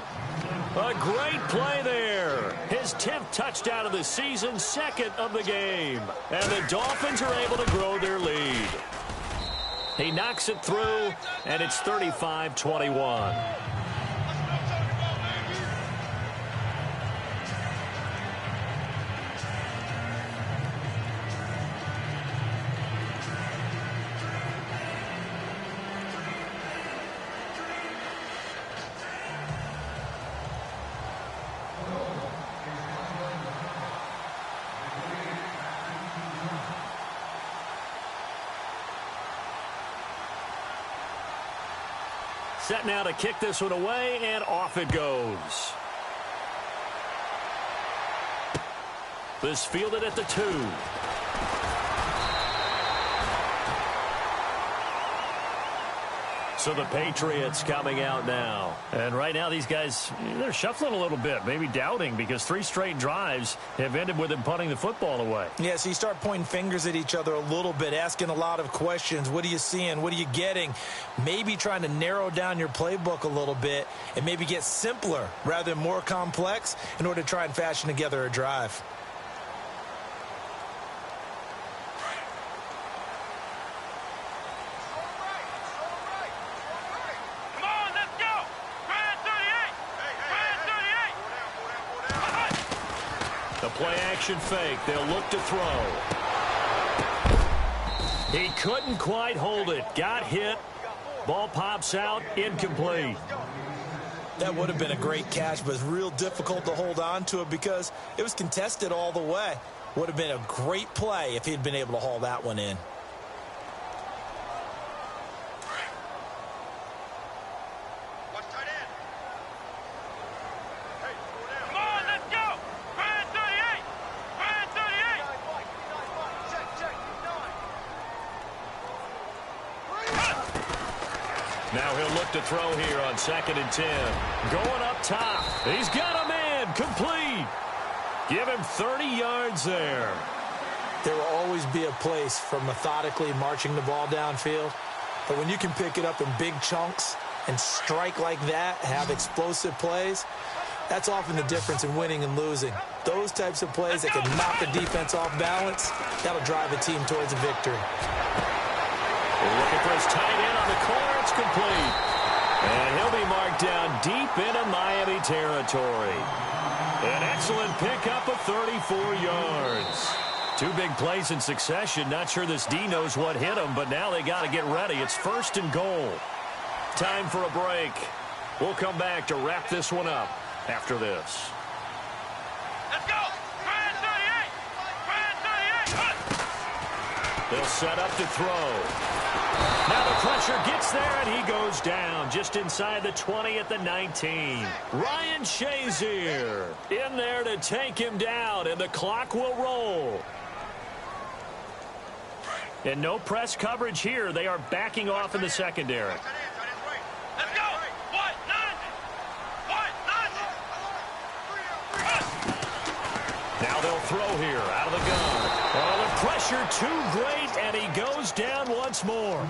A great play there. His 10th touchdown of the season, 2nd of the game. And the Dolphins are able to grow their lead. He knocks it through, and it's 35-21. Set now to kick this one away, and off it goes. This fielded at the 2. So the Patriots coming out now. And right now these guys, they're shuffling a little bit, maybe doubting, because 3 straight drives have ended with them punting the football away. Yeah, so you start pointing fingers at each other a little bit, asking a lot of questions. What are you seeing? What are you getting? Maybe trying to narrow down your playbook a little bit and maybe get simpler rather than more complex in order to try and fashion together a drive. Play action fake. They'll look to throw. He couldn't quite hold it. Got hit. Ball pops out. Incomplete. That would have been a great catch, but it's real difficult to hold on to it because it was contested all the way. Would have been a great play if he'd been able to haul that one in. Now he'll look to throw here on 2nd and 10. Going up top. He's got a man. Complete. Give him 30 yards there. There will always be a place for methodically marching the ball downfield. But when you can pick it up in big chunks and strike like that, have explosive plays, that's often the difference in winning and losing. Those types of plays that can knock the defense off balance, that'll drive a team towards a victory. They're looking for his tight end on the corner. It's complete. And he'll be marked down deep into Miami territory. An excellent pickup of 34 yards. 2 big plays in succession. Not sure this D knows what hit him, but now they got to get ready. It's 1st and goal. Time for a break. We'll come back to wrap this one up after this. Let's go. 38. They'll set up to throw. Now the pressure gets there, and he goes down just inside the 20 at the 19. Ryan Shazier in there to take him down, and the clock will roll. And no press coverage here. They are backing off in the secondary. Let's go. What? Now they'll throw here out of the gun. Oh, the pressure too great, and he goes down once more.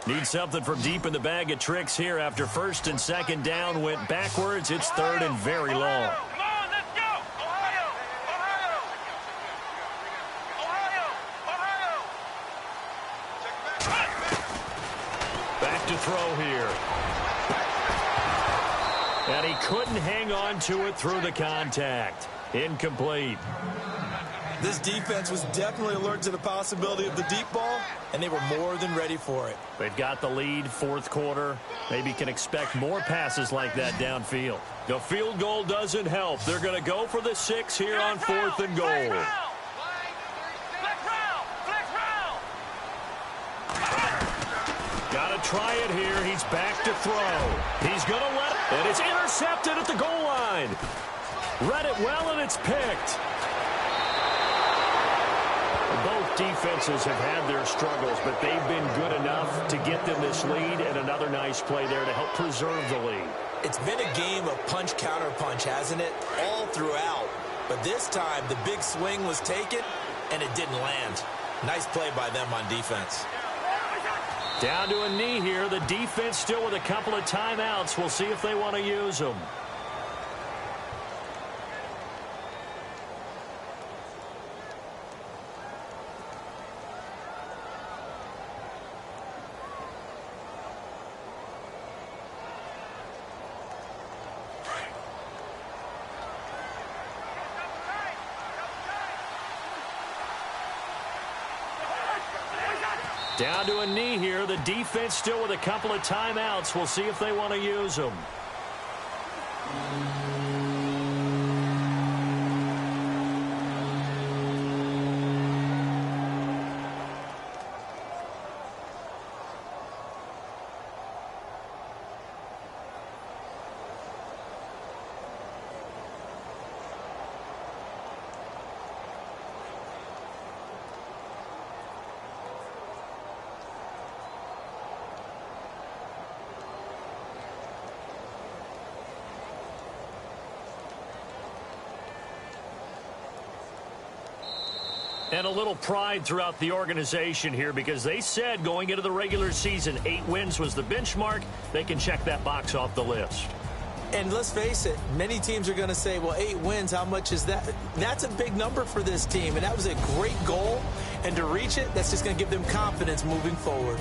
Need something from deep in the bag of tricks here after 1st and 2nd down went backwards. It's 3rd and very long. Come on, let's go. Ohio. Back to throw here. And he couldn't hang on to it through the contact. Incomplete. This defense was definitely alert to the possibility of the deep ball, and they were more than ready for it. They've got the lead, 4th quarter. Maybe can expect more passes like that downfield. The field goal doesn't help. They're going to go for the 6 here on 4th and goal. Got to try it here. He's back to throw. He's going to let it, and it's intercepted at the goal line. Read it well, and it's picked. Both defenses have had their struggles, but they've been good enough to get them this lead, and another nice play there to help preserve the lead. It's been a game of punch-counter-punch, hasn't it? All throughout. But this time, the big swing was taken, and it didn't land. Nice play by them on defense. Down to a knee here. The defense still with a couple of timeouts. We'll see if they want to use them. Down to a knee here. The defense still with a couple of timeouts. We'll see if they want to use them. And a little pride throughout the organization here because they said going into the regular season, 8 wins was the benchmark. They can check that box off the list. And let's face it, many teams are going to say, well, 8 wins, how much is that? That's a big number for this team, and that was a great goal. And to reach it, that's just going to give them confidence moving forward.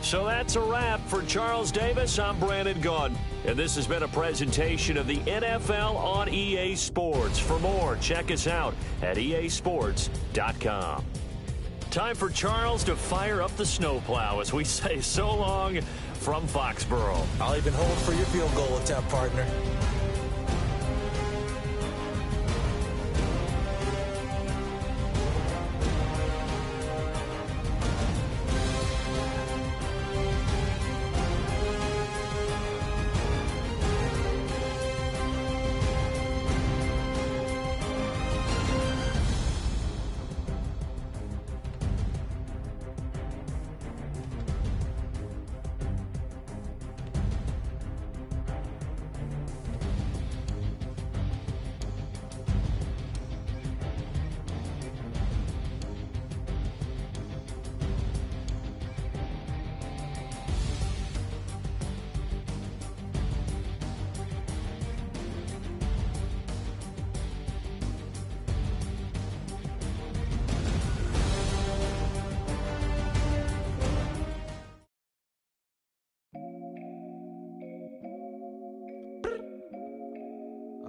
So that's a wrap. For Charles Davis, I'm Brandon Gaudin. And this has been a presentation of the NFL on EA Sports. For more, check us out at easports.com. Time for Charles to fire up the snowplow as we say so long from Foxborough. I'll even hold for your field goal attempt, partner.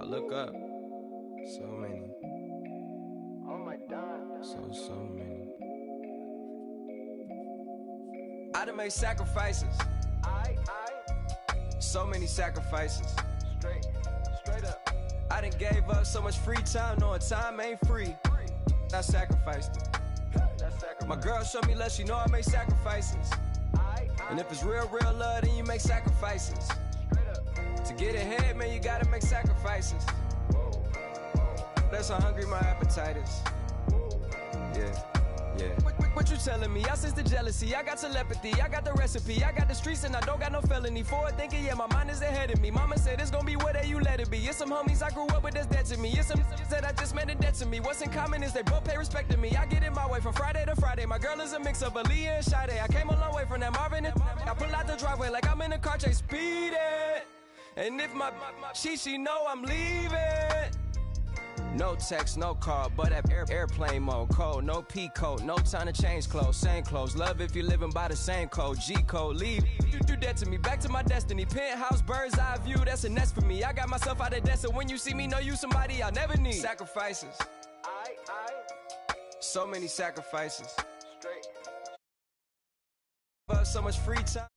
I look up, so many. Oh my God. So many. I done made sacrifices. So many sacrifices. Straight up. I done gave up so much free time, knowing time ain't free. I sacrificed it. My girl showed me love, she know I make sacrifices. And if it's real love, then you make sacrifices. To get ahead, man, you gotta make sacrifices. That's how hungry my appetite is. Yeah. What you telling me? I sense the jealousy, I got telepathy, I got the recipe, I got the streets and I don't got no felony. Forward thinking, yeah, my mind is ahead of me. Mama said it's gonna be whatever you let it be. It's some homies I grew up with that's dead to me. It's some that I just made a debt to me. What's in common is they both pay respect to me. I get it my way from Friday to Friday. My girl is a mix of Aaliyah and Sade. I came a long way from that Marvin and I pull out the driveway like I'm in a car chase speeding. And if my she know I'm leaving. No text, no call, but at airplane mode. Code, no P code, no time to change clothes. Same clothes, love if you're living by the same code. G code, leave. You do that to me, back to my destiny. Penthouse, bird's eye view, that's a nest for me. I got myself out of debt, so when you see me, know you somebody I'll never need. Sacrifices. So many sacrifices. So much free time.